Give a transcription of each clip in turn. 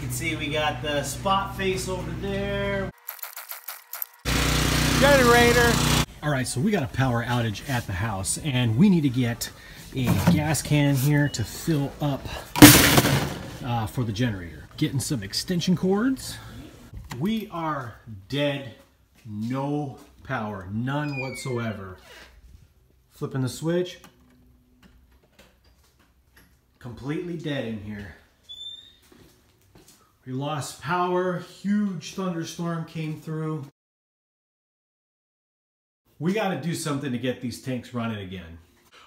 can see we got the spot face over there. Generator. All right, so we got a power outage at the house and we need to get a gas can here to fill up for the generator. Getting some extension cords. We are dead, no power, none whatsoever. Flipping the switch, completely dead in here. We lost power, huge thunderstorm came through. We got to do something to get these tanks running again.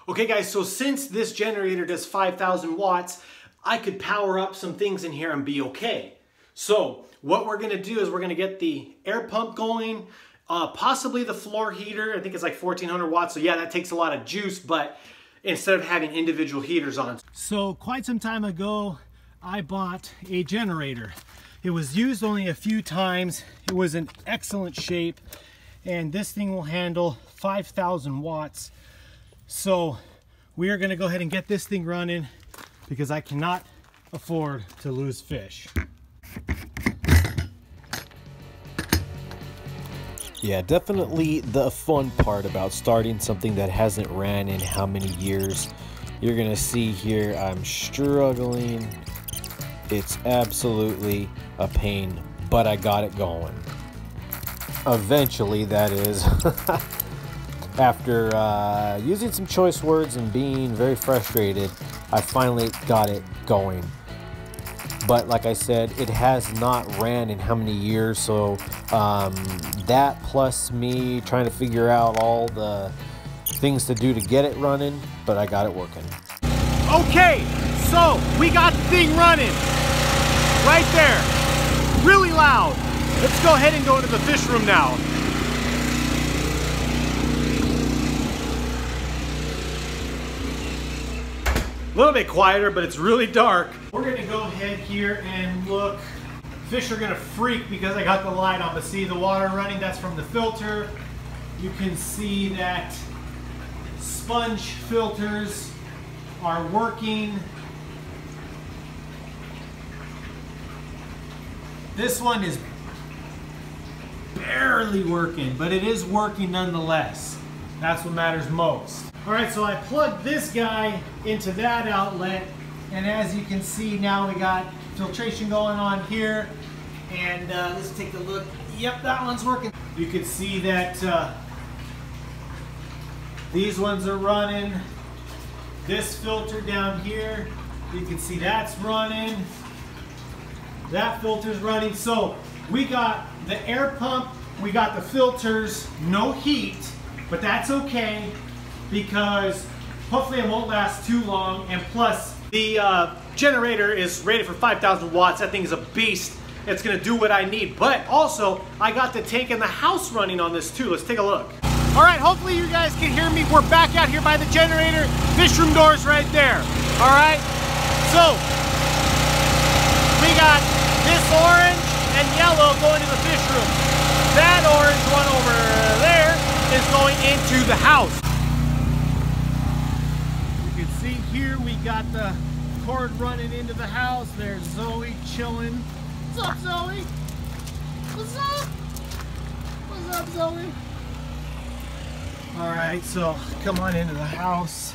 Okay guys, so since this generator does 5,000 watts, I could power up some things in here and be okay. So what we're gonna do is we're gonna get the air pump going, possibly the floor heater. I think it's like 1,400 watts, so yeah, that takes a lot of juice, but instead of having individual heaters on. So quite some time ago, I bought a generator. It was used only a few times. It was in excellent shape, and this thing will handle 5,000 watts. So we are gonna go ahead and get this thing running because I cannot afford to lose fish. Yeah, definitely the fun part about starting something that hasn't ran in how many years. You're gonna see here I'm struggling. It's absolutely a pain, but I got it going. Eventually, that is. After using some choice words and being very frustrated, I finally got it going. But like I said, it has not ran in how many years, so that plus me trying to figure out all the things to do to get it running, but I got it working. Okay, so we got the thing running right there, really loud. Let's go ahead and go into the fish room now. A little bit quieter, but it's really dark. We're gonna go ahead here and look. Fish are gonna freak because I got the light on, but see the water running, that's from the filter. You can see that sponge filters are working. This one is barely working, but it is working nonetheless. That's what matters most. All right, so I plugged this guy into that outlet, and as you can see now we got filtration going on here, and let's take a look. Yep, that one's working. You can see that these ones are running. This filter down here, you can see that's running. That filter's running. So we got the air pump, we got the filters, no heat, but that's okay, because hopefully it won't last too long, and plus the generator is rated for 5,000 watts. That thing is a beast. It's gonna do what I need, but also I got the tank in the house running on this too. Let's take a look. All right, hopefully you guys can hear me. We're back out here by the generator. Fish room door's right there. All right, so we got this orange and yellow going to the fish room. That orange one over there is going into the house. You can see here we got the cord running into the house. There's Zoe chilling. What's up, Zoe? What's up? What's up, Zoe? All right, so come on into the house.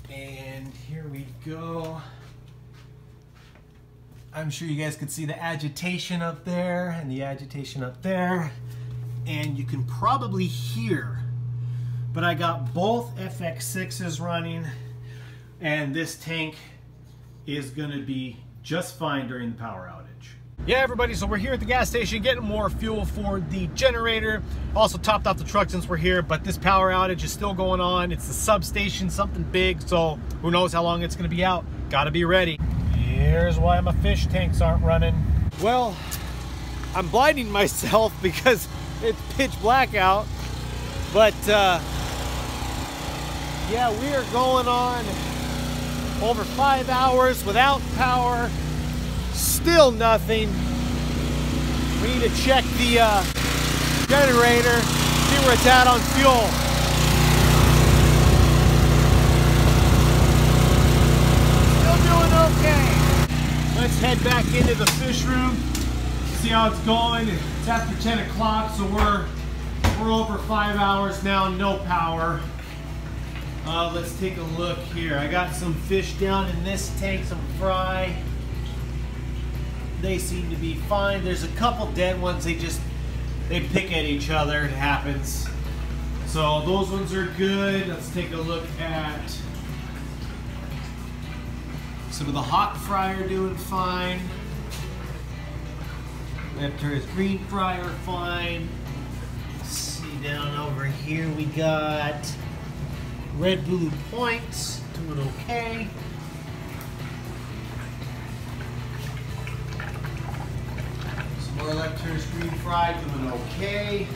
And here we go. I'm sure you guys could see the agitation up there and the agitation up there. And you can probably hear, but I got both FX6s running, and this tank is gonna be just fine during the power outage. Yeah, everybody, so we're here at the gas station getting more fuel for the generator. Also topped off the truck since we're here, but this power outage is still going on. It's the substation, something big, so who knows how long it's gonna be out. Gotta be ready. Here's why my fish tanks aren't running. Well, I'm blinding myself because it's pitch black out, but yeah, we are going on over 5 hours without power. Still nothing. We need to check the generator, see where it's at on fuel. Still doing okay. let's head back into the fish room, see how it's going. It's after 10 o'clock, so we're over 5 hours now, no power. Let's take a look here. I got some fish down in this tank, some fry. They seem to be fine. There's a couple dead ones. They pick at each other. It happens. So those ones are good. Let's take a look at some of the hawk fry are doing fine. Leptura's green fry are fine. Let's see down over here we got red blue points doing okay. Some more Leptura's green fry doing okay.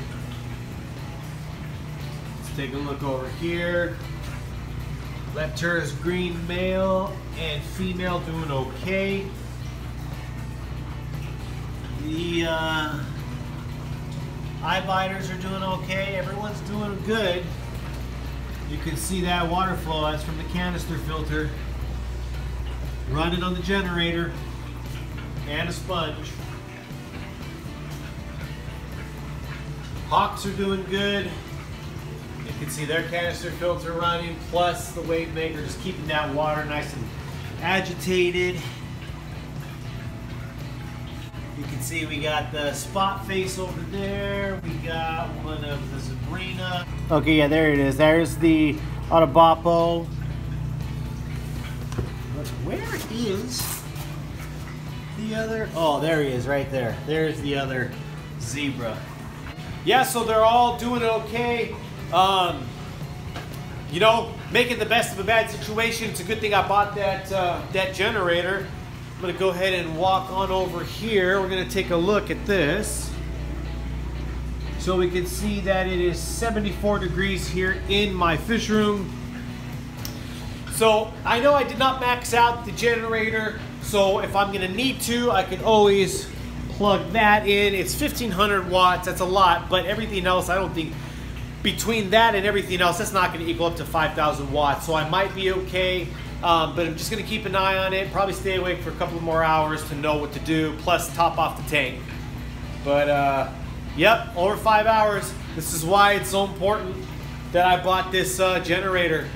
Let's take a look over here. Leptura's green male and female doing okay. The eye biters are doing okay. Everyone's doing good. You can see that water flow. That's from the canister filter running on the generator and a sponge. Hawks are doing good. You can see their canister filter running, plus the wave maker just keeping that water nice and agitated. You can see we got the spot face over there. We got one of the Sabrina. Okay, yeah, there it is. There's the Autobapo. But where is the other? Oh, there he is, right there. There's the other zebra. Yeah, so they're all doing okay. You know, making the best of a bad situation. It's a good thing I bought that generator. I'm gonna go ahead and walk on over here. We're gonna take a look at this. So we can see that it is 74 degrees here in my fish room. So I know I did not max out the generator, so if I'm gonna need to, I can always plug that in. It's 1500 watts, that's a lot, but everything else, I don't think, between that and everything else, that's not gonna equal up to 5,000 watts, so I might be okay. But I'm just gonna keep an eye on it, probably stay awake for a couple more hours to know what to do, plus top off the tank. But yep, over 5 hours. This is why it's so important that I bought this generator.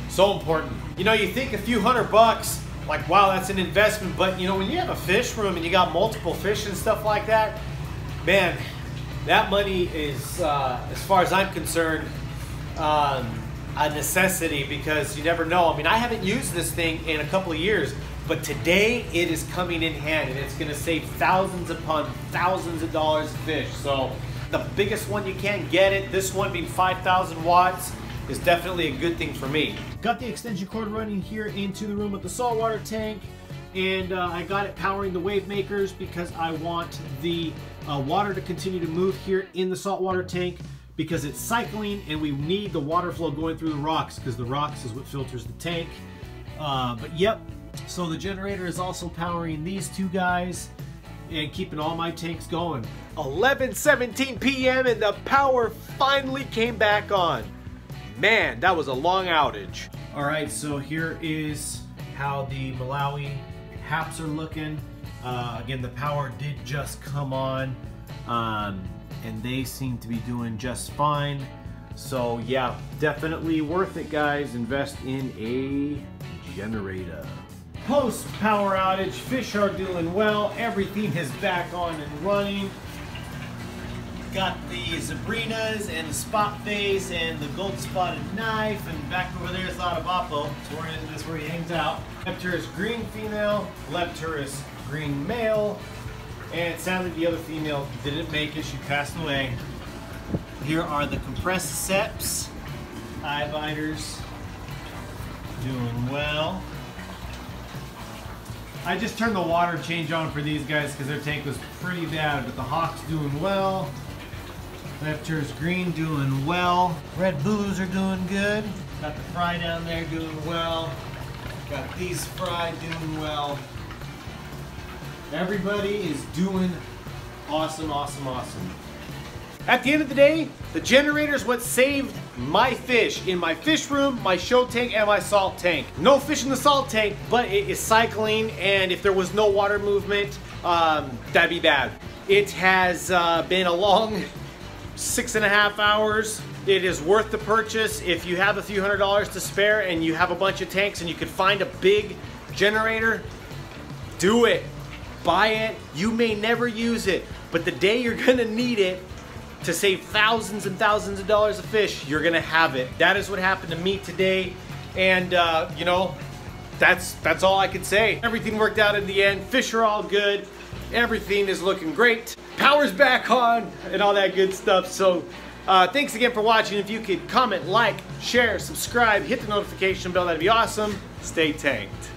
So important. You know, you think a few $100, like, wow, that's an investment, but you know, when you have a fish room and you got multiple fish and stuff like that, man, that money is, as far as I'm concerned, a necessity, because you never know. I mean, I haven't used this thing in a couple of years, but today it is coming in hand and it's going to save thousands upon thousands of dollars of fish. So the biggest one you can get it, this one being 5,000 watts, is definitely a good thing for me. Got the extension cord running here into the room with the saltwater tank, and I got it powering the wave makers because I want the water to continue to move here in the saltwater tank, because it's cycling and we need the water flow going through the rocks, because the rocks is what filters the tank. But yep, so the generator is also powering these two guys and keeping all my tanks going. 11:17 p.m. and the power finally came back on. Man, that was a long outage. All right, so here is how the Malawi haps are looking. Again, the power did just come on. And they seem to be doing just fine. So yeah, definitely worth it, guys. Invest in a generator. Post power outage, fish are doing well. Everything is back on and running. Got the Sabrinas and the spot face and the gold spotted knife, and back over there is Autobapo. That's where he hangs out. Leptura's green female, Leptura's green male. And sadly, the other female didn't make it. She passed away. Here are the compressed seps. Eye biters doing well. I just turned the water change on for these guys because their tank was pretty bad, but the hawks doing well. Leptura's green doing well. Red blues are doing good. Got the fry down there doing well. Got these fry doing well. Everybody is doing awesome, awesome, awesome. At the end of the day, the generator is what saved my fish in my fish room, my show tank, and my salt tank. No fish in the salt tank, but it is cycling, and if there was no water movement, that'd be bad. It has been a long 6.5 hours. It is worth the purchase. If you have a few $100s to spare and you have a bunch of tanks and you could find a big generator, do it. Buy it. You may never use it, but the day you're gonna need it to save thousands and thousands of dollars of fish, you're gonna have it. That is what happened to me today, and you know, that's all I can say. Everything worked out in the end. Fish are all good. Everything is looking great. Power's back on and all that good stuff. So thanks again for watching. If you could comment, like, share, subscribe, hit the notification bell, that'd be awesome. Stay tanked.